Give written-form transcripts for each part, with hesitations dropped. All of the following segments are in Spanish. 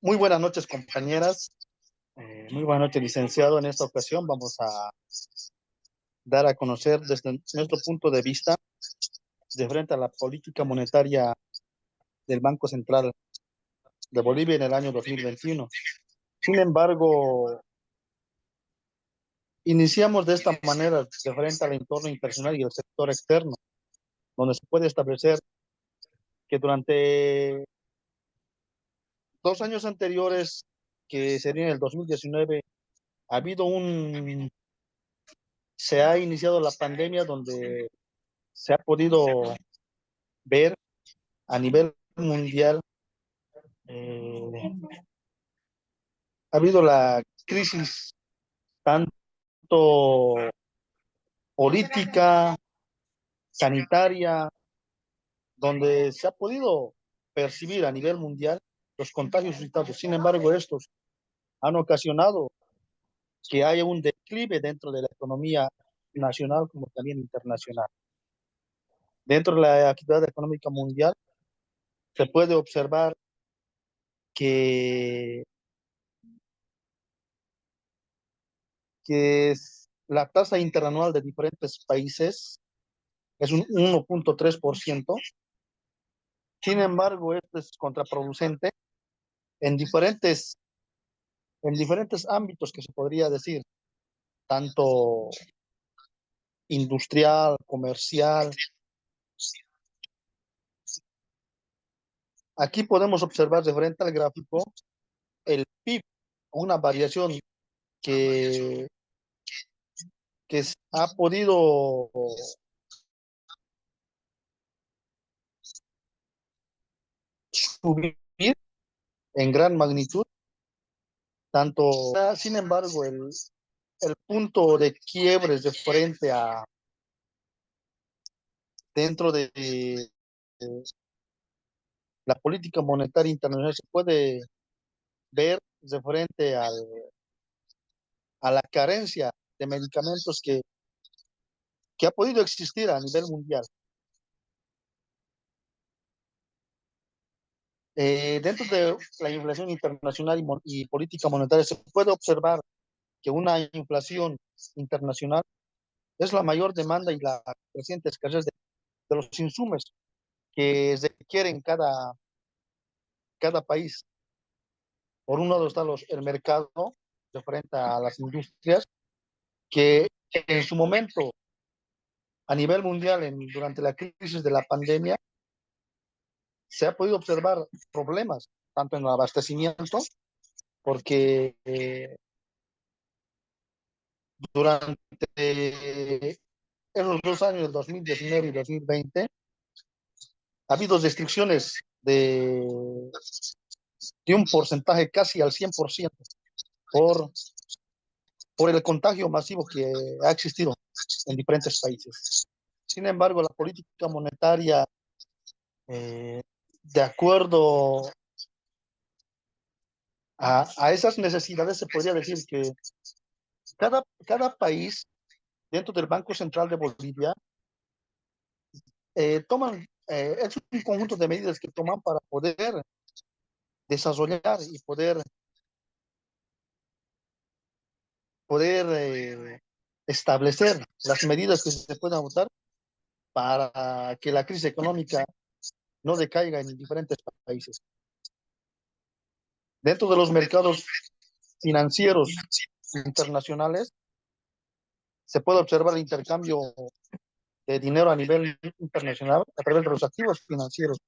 Muy buenas noches, compañeras. Muy buenas noches, licenciado. En esta ocasión vamos a dar a conocer desde nuestro punto de vista de frente a la política monetaria del Banco Central de Bolivia en el año 2021. Sin embargo, iniciamos de esta manera de frente al entorno internacional y el sector externo, donde se puede establecer que durante 2 años anteriores, que sería en el 2019, ha habido se ha iniciado la pandemia donde se ha podido ver a nivel mundial, ha habido la crisis tanto política, sanitaria, donde se ha podido percibir a nivel mundial los contagios suscitados. Sin embargo, estos han ocasionado que haya un declive dentro de la economía nacional como también internacional. Dentro de la actividad económica mundial se puede observar que, la tasa interanual de diferentes países es un 1,3%. Sin embargo, esto es contraproducente en diferentes ámbitos que se podría decir, tanto industrial, comercial. Aquí podemos observar de frente al gráfico el PIB, una variación que, ha podido subir en gran magnitud, tanto, sin embargo, el punto de quiebres de frente a dentro de la política monetaria internacional se puede ver de frente a la carencia de medicamentos que ha podido existir a nivel mundial. Dentro de la inflación internacional y política monetaria se puede observar que una inflación internacional es la mayor demanda y la creciente escasez de los insumos que se requieren cada país. Por un lado está el mercado de frente a las industrias, que en su momento a nivel mundial durante la crisis de la pandemia se ha podido observar problemas tanto en el abastecimiento, porque durante esos 2 años, el 2019 y 2020, ha habido restricciones de un porcentaje casi al 100% por, por el contagio masivo que ha existido en diferentes países. Sin embargo, la política monetaria, de acuerdo a esas necesidades, se podría decir que cada país dentro del Banco Central de Bolivia es un conjunto de medidas que toman para poder desarrollar y poder establecer las medidas que se puedan adoptar para que la crisis económica no decaiga en diferentes países. Dentro de los mercados financieros internacionales se puede observar el intercambio de dinero a nivel internacional a través de los activos financieros.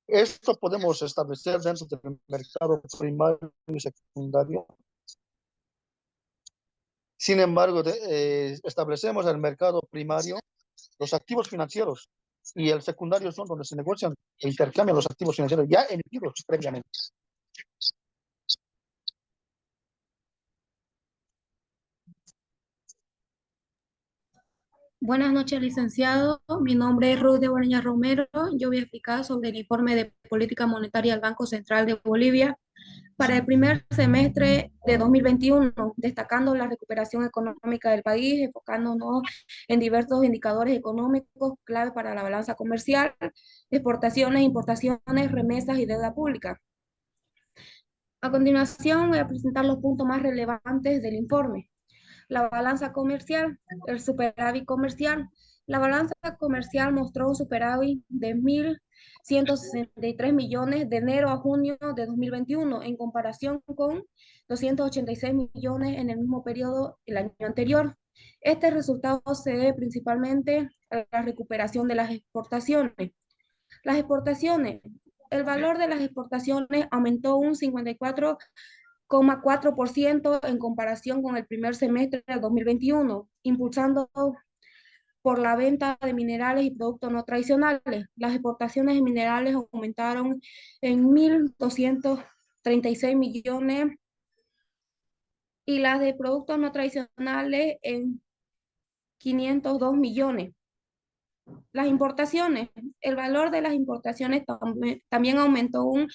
Esto podemos establecer dentro del mercado primario y secundario. Sin embargo, establecemos el mercado primario, los activos financieros, y el secundario son donde se negocian e intercambian los activos financieros ya emitidos previamente. Buenas noches, licenciado. Mi nombre es Ruth de Boreña Romero. Yo voy a explicar sobre el informe de política monetaria del Banco Central de Bolivia para el primer semestre de 2021, destacando la recuperación económica del país, enfocándonos en diversos indicadores económicos clave para la balanza comercial, exportaciones, importaciones, remesas y deuda pública. A continuación voy a presentar los puntos más relevantes del informe. La balanza comercial, el superávit comercial. La balanza comercial mostró un superávit de 1.163 millones de enero a junio de 2021 en comparación con 286 millones en el mismo periodo el año anterior. Este resultado se debe principalmente a la recuperación de las exportaciones. Las exportaciones. El valor de las exportaciones aumentó un 54,4% en comparación con el primer semestre de 2021, impulsando por la venta de minerales y productos no tradicionales. Las exportaciones de minerales aumentaron en 1.236 millones y las de productos no tradicionales en 502 millones. Las importaciones, el valor de las importaciones también aumentó un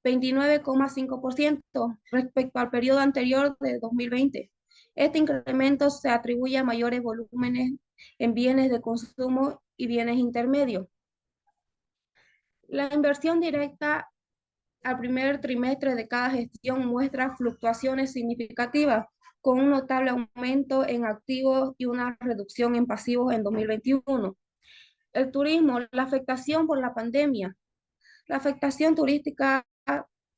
29,5% respecto al periodo anterior de 2020. Este incremento se atribuye a mayores volúmenes en bienes de consumo y bienes intermedios. La inversión directa al primer trimestre de cada gestión muestra fluctuaciones significativas, con un notable aumento en activos y una reducción en pasivos en 2021. El turismo, la afectación por la pandemia. La afectación turística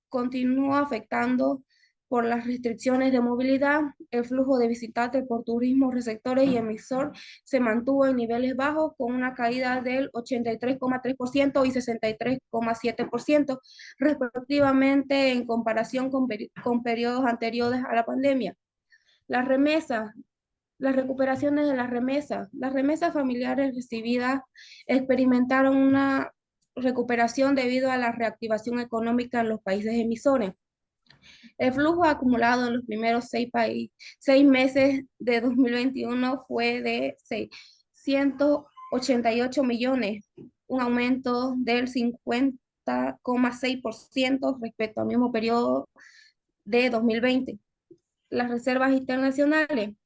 continúa afectando por las restricciones de movilidad. El flujo de visitantes por turismo, receptores y emisor se mantuvo en niveles bajos con una caída del 83,3% y 63,7% respectivamente en comparación con periodos anteriores a la pandemia. Las remesas, las recuperaciones de las remesas familiares recibidas experimentaron una recuperación debido a la reactivación económica en los países emisores. El flujo acumulado en los primeros 6 meses de 2021 fue de 688 millones, un aumento del 50,6% respecto al mismo periodo de 2020. Las reservas internacionales.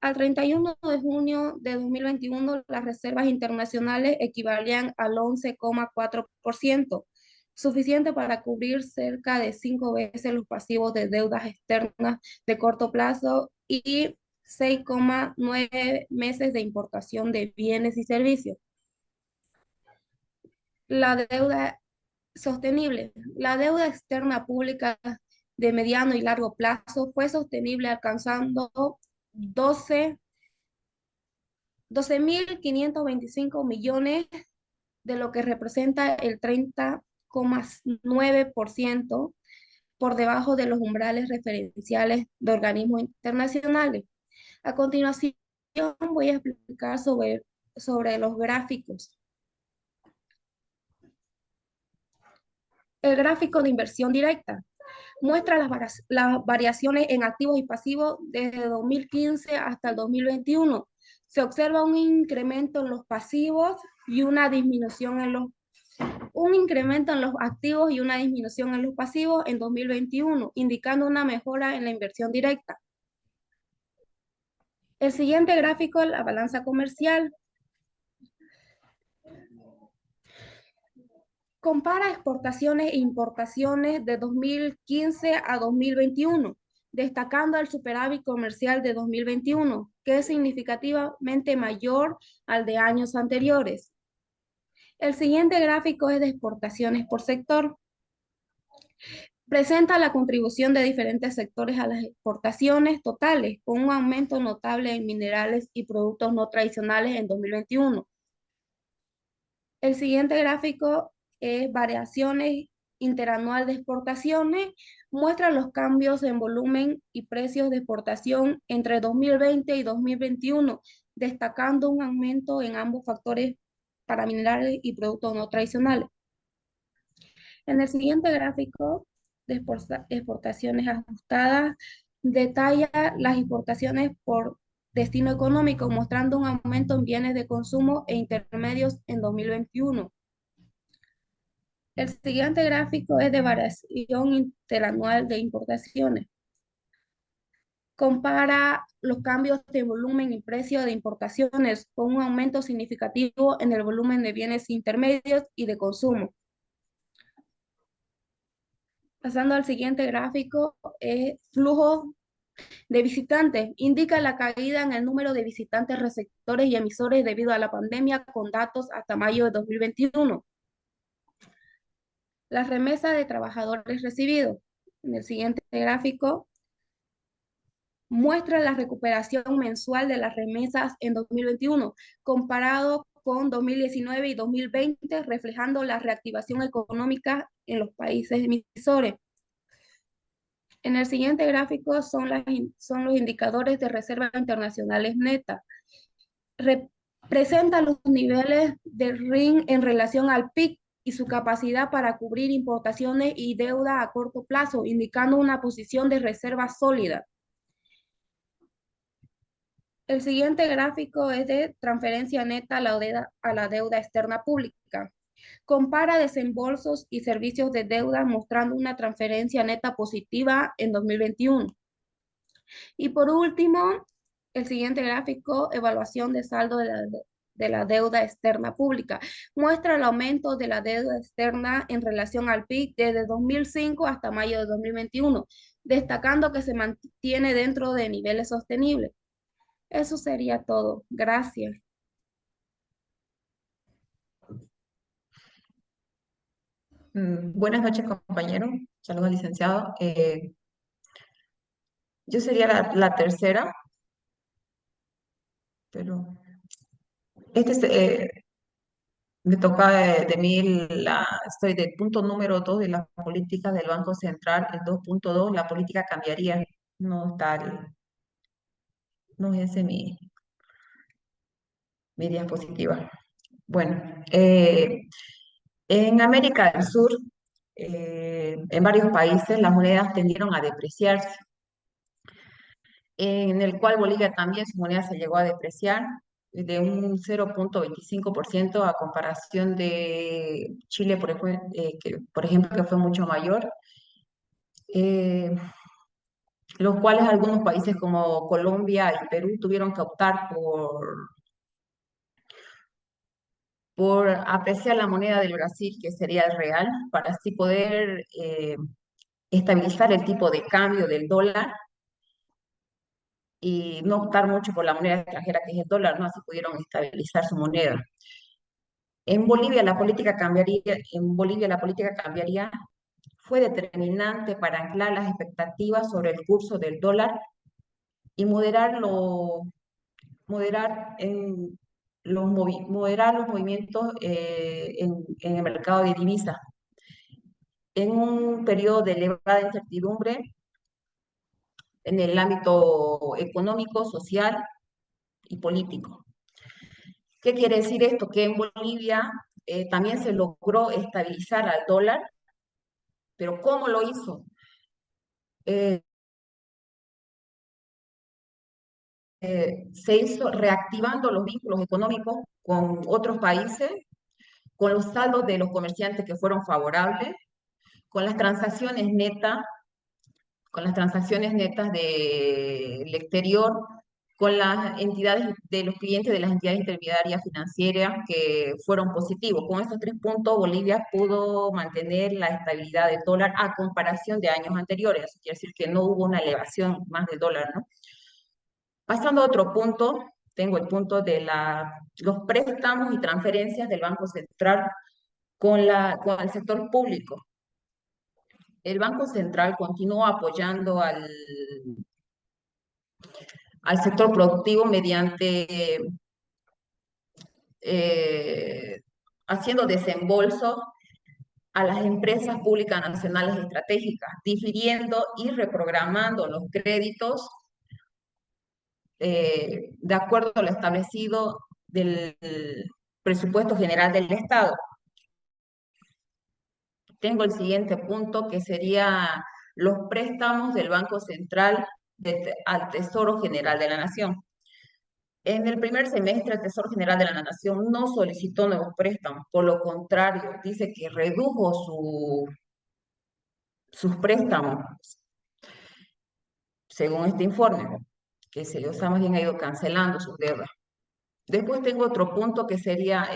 Al 31 de junio de 2021, las reservas internacionales equivalían al 11,4%, suficiente para cubrir cerca de 5 veces los pasivos de deudas externas de corto plazo y 6,9 meses de importación de bienes y servicios. La deuda sostenible. La deuda externa pública de mediano y largo plazo fue sostenible alcanzando 12.525 millones, de lo que representa el 30,9% por debajo de los umbrales referenciales de organismos internacionales. A continuación voy a explicar sobre los gráficos. El gráfico de inversión directa muestra las variaciones en activos y pasivos desde 2015 hasta el 2021. Se observa un incremento en los pasivos y una disminución en un incremento en los activos y una disminución en los pasivos en 2021, indicando una mejora en la inversión directa. El siguiente gráfico es la balanza comercial. Compara exportaciones e importaciones de 2015 a 2021, destacando el superávit comercial de 2021, que es significativamente mayor al de años anteriores. El siguiente gráfico es de exportaciones por sector. Presenta la contribución de diferentes sectores a las exportaciones totales, con un aumento notable en minerales y productos no tradicionales en 2021. El siguiente gráfico es variaciones interanual de exportaciones, muestra los cambios en volumen y precios de exportación entre 2020 y 2021, destacando un aumento en ambos factores para minerales y productos no tradicionales. En el siguiente gráfico de exportaciones ajustadas, detalla las exportaciones por destino económico, mostrando un aumento en bienes de consumo e intermedios en 2021. El siguiente gráfico es de variación interanual de importaciones. Compara los cambios de volumen y precio de importaciones con un aumento significativo en el volumen de bienes intermedios y de consumo. Pasando al siguiente gráfico, flujo de visitantes. Indica la caída en el número de visitantes receptores y emisores debido a la pandemia con datos hasta mayo de 2021. Las remesas de trabajadores recibidos. En el siguiente gráfico muestra la recuperación mensual de las remesas en 2021 comparado con 2019 y 2020, reflejando la reactivación económica en los países emisores. En el siguiente gráfico son los indicadores de reservas internacionales netas. Representa los niveles del RIN en relación al PIB y su capacidad para cubrir importaciones y deuda a corto plazo, indicando una posición de reserva sólida. El siguiente gráfico es de transferencia neta a la deuda externa pública. Compara desembolsos y servicios de deuda mostrando una transferencia neta positiva en 2021. Y por último, el siguiente gráfico, evaluación de saldo de la deuda externa pública. Muestra el aumento de la deuda externa en relación al PIB desde 2005 hasta mayo de 2021, destacando que se mantiene dentro de niveles sostenibles. Eso sería todo. Gracias. Buenas noches, compañero. Saludos al licenciado. Yo sería la tercera, pero me toca de mí, estoy del punto número 2 de las políticas del Banco Central, el 2.2, la política cambiaría. No está, no es ese mi diapositiva. Bueno, en América del Sur, en varios países, las monedas tendieron a depreciarse, en el cual Bolivia también su moneda se llegó a depreciar de un 0.25% a comparación de Chile, por ejemplo, que fue mucho mayor, eh, los cuales algunos países como Colombia y Perú tuvieron que optar por apreciar la moneda del Brasil, que sería el real, para así poder estabilizar el tipo de cambio del dólar y no optar mucho por la moneda extranjera que es el dólar, ¿no? Así pudieron estabilizar su moneda. En Bolivia la política cambiaría fue determinante para anclar las expectativas sobre el curso del dólar y moderar los movimientos en el mercado de divisas. En un periodo de elevada incertidumbre en el ámbito económico, social y político. ¿Qué quiere decir esto? Que en Bolivia también se logró estabilizar al dólar, pero ¿cómo lo hizo? Eh, Se hizo reactivando los vínculos económicos con otros países, con los saldos de los comerciantes que fueron favorables, con las transacciones netas, con las transacciones netas del exterior, con las entidades de los clientes de las entidades intermediarias financieras que fueron positivos. Con estos 3 puntos, Bolivia pudo mantener la estabilidad del dólar a comparación de años anteriores. Eso quiere decir que no hubo una elevación más del dólar, ¿no? Pasando a otro punto, tengo el punto de los préstamos y transferencias del Banco Central con el sector público. El Banco Central continuó apoyando al sector productivo mediante eh, haciendo desembolso a las empresas públicas nacionales estratégicas, difiriendo y reprogramando los créditos de acuerdo a lo establecido del presupuesto general del Estado. Tengo el siguiente punto que sería los préstamos del Banco Central al Tesoro General de la Nación. En el primer semestre, el Tesoro General de la Nación no solicitó nuevos préstamos, por lo contrario, dice que redujo sus préstamos, según este informe, que se sea, más bien ha ido cancelando sus deudas. Después tengo otro punto que sería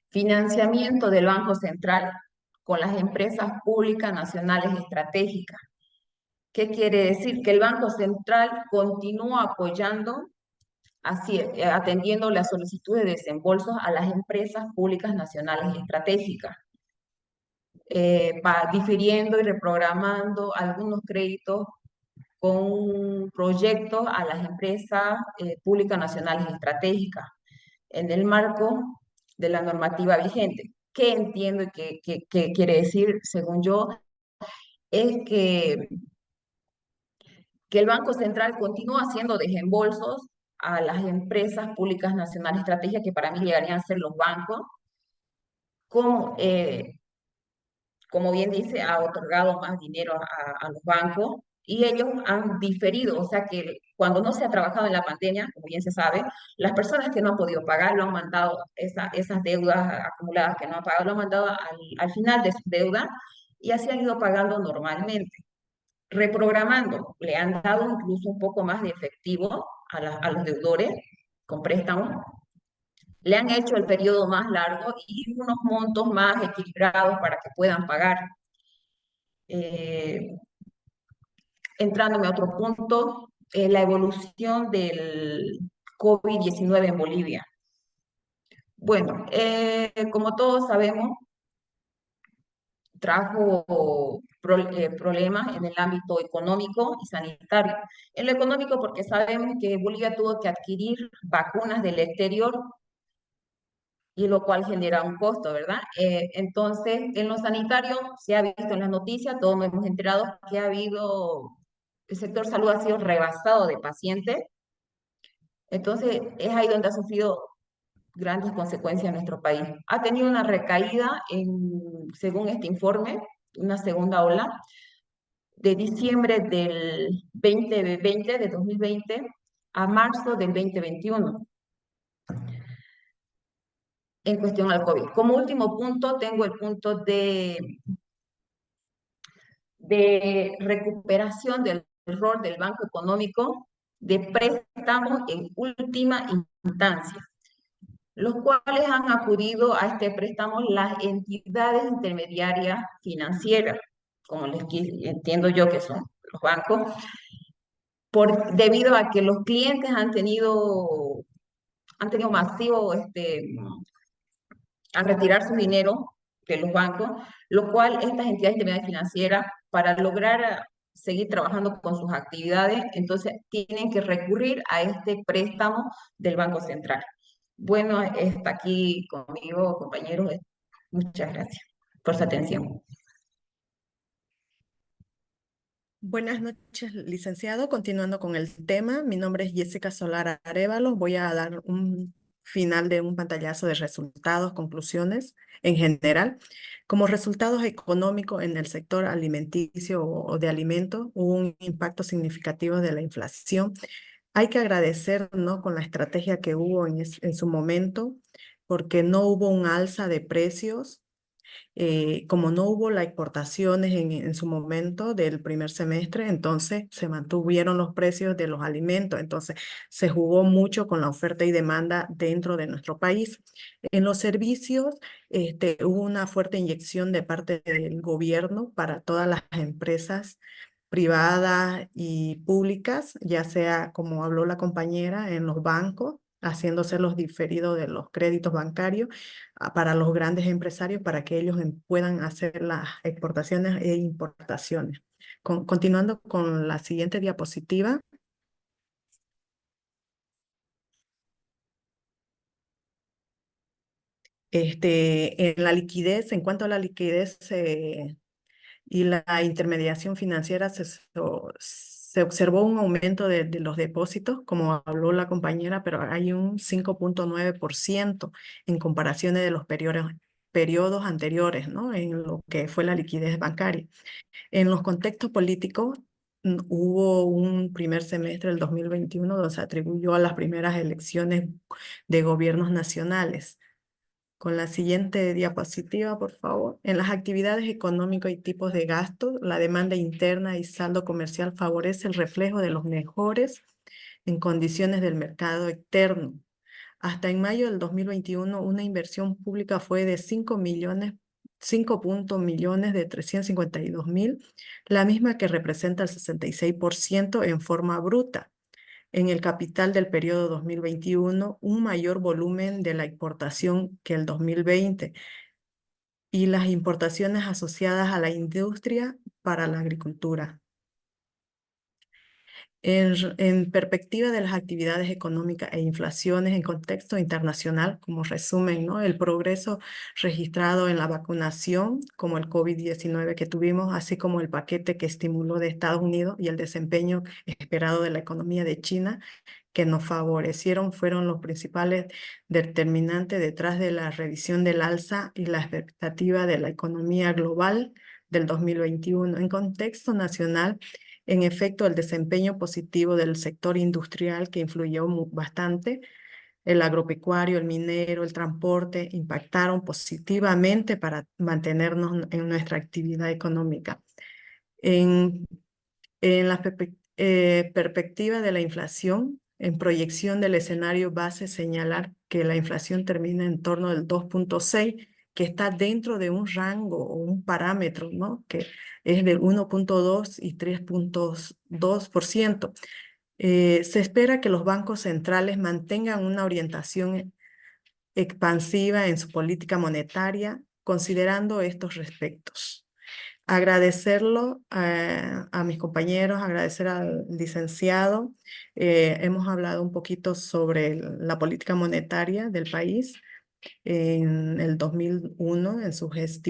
financiamiento del Banco Central con las empresas públicas nacionales estratégicas. ¿Qué quiere decir? Que el Banco Central continúa apoyando, atendiendo las solicitudes de desembolsos a las empresas públicas nacionales estratégicas, difiriendo y reprogramando algunos créditos con proyectos a las empresas públicas nacionales estratégicas en el marco de la normativa vigente. ¿Qué entiendo y qué quiere decir, según yo? Es que el Banco Central continúa haciendo desembolsos a las empresas públicas nacionales estratégicas, que para mí llegarían a ser los bancos, como, como bien dice, ha otorgado más dinero a los bancos y ellos han diferido, o sea que cuando no se ha trabajado en la pandemia, como bien se sabe, las personas que no han podido pagar lo han mandado, esas deudas acumuladas que no han pagado, lo han mandado al final de su deuda y así han ido pagando normalmente, reprogramando, le han dado incluso un poco más de efectivo a los deudores con préstamos, le han hecho el periodo más largo y unos montos más equilibrados para que puedan pagar. Eh, Entrándome a otro punto, la evolución del COVID-19 en Bolivia. Bueno, como todos sabemos, trajo problemas en el ámbito económico y sanitario. En lo económico porque sabemos que Bolivia tuvo que adquirir vacunas del exterior y lo cual genera un costo, ¿verdad? Entonces, en lo sanitario se ha visto en las noticias, todos nos hemos enterado que ha habido, el sector salud ha sido rebasado de pacientes, entonces es ahí donde ha sufrido grandes consecuencias en nuestro país. Ha tenido una recaída, según este informe, una segunda ola, de diciembre del 2020, de 2020, a marzo del 2021 en cuestión al COVID. Como último punto, tengo el punto de recuperación del rol del Banco Económico de préstamos en última instancia, los cuales han acudido a este préstamo las entidades intermediarias financieras, como entiendo yo que son los bancos, debido a que los clientes han tenido masivo a retirar su dinero de los bancos, lo cual estas entidades intermediarias financieras, para lograr seguir trabajando con sus actividades, entonces tienen que recurrir a este préstamo del Banco Central. Bueno, está aquí conmigo, compañeros. Muchas gracias por su atención. Buenas noches, licenciado. Continuando con el tema, mi nombre es Jessica Solar Arévalo. Voy a dar un final de un pantallazo de resultados, conclusiones en general. Como resultados económicos en el sector alimenticio o de alimentos, hubo un impacto significativo de la inflación. Hay que agradecer, ¿no?, con la estrategia que hubo en su momento, porque no hubo un alza de precios. Como no hubo las exportaciones en su momento del primer semestre, entonces se mantuvieron los precios de los alimentos, entonces se jugó mucho con la oferta y demanda dentro de nuestro país. En los servicios hubo una fuerte inyección de parte del gobierno para todas las empresas privadas y públicas, ya sea, como habló la compañera, en los bancos, haciéndose los diferidos de los créditos bancarios para los grandes empresarios para que ellos puedan hacer las exportaciones e importaciones. Continuando con la siguiente diapositiva. En la liquidez, en cuanto a la liquidez y la intermediación financiera, se observó un aumento de los depósitos, como habló la compañera, pero hay un 5.9% en comparaciones de los periodos anteriores, ¿no?, en lo que fue la liquidez bancaria. En los contextos políticos, hubo un primer semestre del 2021 donde se atribuyó a las primeras elecciones de gobiernos nacionales. Con la siguiente diapositiva, por favor. En las actividades económicas y tipos de gasto, la demanda interna y saldo comercial favorece el reflejo de los mejores en condiciones del mercado externo. Hasta en mayo del 2021, una inversión pública fue de 5 millones millones de 352.000, la misma que representa el 66% en forma bruta. En el capital del periodo 2021, un mayor volumen de la importación que el 2020 y las importaciones asociadas a la industria para la agricultura. En perspectiva de las actividades económicas e inflaciones en contexto internacional, como resumen, ¿no? El progreso registrado en la vacunación, como el COVID-19 que tuvimos, así como el paquete que estimuló de Estados Unidos y el desempeño esperado de la economía de China, que nos favorecieron, fueron los principales determinantes detrás de la revisión del alza y la expectativa de la economía global del 2021. En contexto nacional, en efecto, el desempeño positivo del sector industrial que influyó bastante, el agropecuario, el minero, el transporte, impactaron positivamente para mantenernos en nuestra actividad económica. En la perspectiva de la inflación, en proyección del escenario base, señalar que la inflación termina en torno del 2.6, que está dentro de un rango o un parámetro, ¿no? Que es del 1.2 y 3.2%. Se espera que los bancos centrales mantengan una orientación expansiva en su política monetaria, considerando estos respectos. Agradecerlo a mis compañeros, agradecer al licenciado. Hemos hablado un poquito sobre la política monetaria del país en el 2001, en su gestión.